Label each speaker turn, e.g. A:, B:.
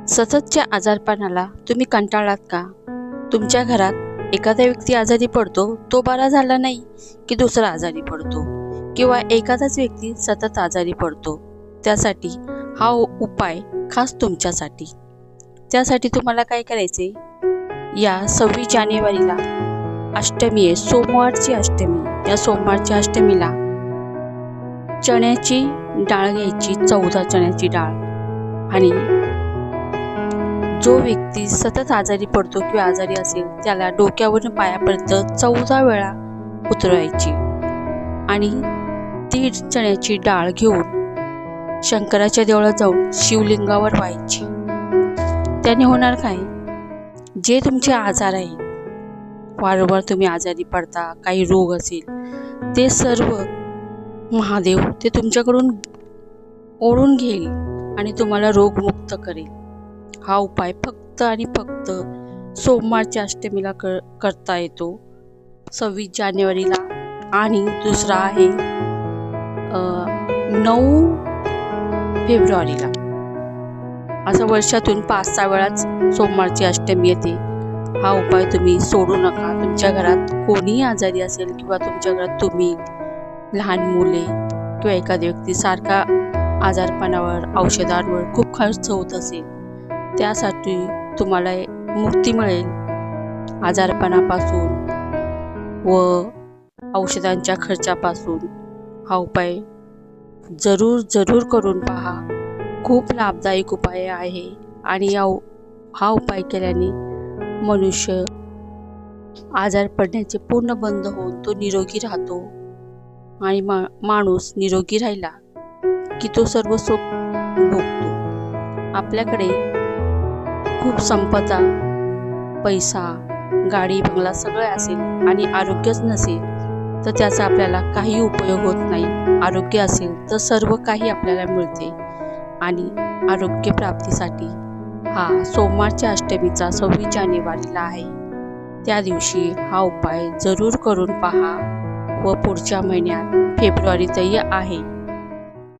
A: सततच्या आजारपणाला तुम्ही कंटाळलात का? तुमच्या घरात एखादा व्यक्ती आजारी पडतो, तो बरा झाला नाही की दुसरा आजारी पडतो, किंवा एखादाच व्यक्ती सतत आजारी पडतो. त्यासाठी हा उपाय खास तुमच्यासाठी. त्यासाठी तुम्हाला काय करायचे, या 26 जानेवारीला अष्टमी आहे, सोमवारची अष्टमी. या सोमवारच्या अष्टमीला चण्याची डाळ घ्यायची, 14 चण्याची डाळ. आणि जो व्यक्ती सतत आजारी पडतो किंवा आजारी असेल त्याला डोक्यावरून पायापर्यंत 14 वेळा उतरवायची. आणि ती चण्याची डाळ घेऊन शंकराच्या देवळात जाऊन शिवलिंगावर व्हायची. त्याने होणार काय, जे तुमचे आजार आहेत, वारंवार तुम्ही आजारी पडता, काही रोग असेल, ते सर्व महादेव ते तुमच्याकडून ओढून घेईल आणि तुम्हाला रोगमुक्त करेल. हा उपाय फक्त आणि फक्त सोमवारच्या अष्टमीला करता येतो, 26 जानेवारीला. आणि दुसरा आहे 9 फेब्रुवारीला. असं वर्षातून 5-6 वेळाच सोमवारची अष्टमी येते. हा उपाय तुम्ही सोडू नका. तुमच्या घरात कोणीही आजारी असेल किंवा तुमच्या घरात तुम्ही, लहान मुले किंवा एखादी व्यक्ती सारखा आजारपणावर, औषधांवर खूप खर्च होत असेल, त्यासाठी तुम्हाला मुक्ती मिळेल आजारपणापासून व औषधांच्या खर्चापासून. हा उपाय जरूर करून पहा. खूप लाभदायक उपाय आहे. आणि हा उपाय केल्याने मनुष्य आजार पडण्याचे पूर्ण बंद होऊन तो निरोगी राहतो. आणि माणूस निरोगी राहिला की तो सर्व सुख भोगतो. आपल्याकडे खूप संपदा, पैसा, गाडी, बंगला सगळं असेल आणि आरोग्यच नसेल तर त्याचा आपल्याला काही उपयोग होत नाही. आरोग्य असेल तर सर्व काही आपल्याला मिळते. आणि आरोग्य प्राप्तीसाठी हा सोमवारच्या अष्टमीचा 26 जानेवारीला आहे. त्या दिवशी हा उपाय जरूर करून पहा. व पुढच्या महिन्यात फेब्रुवारीतही आहे.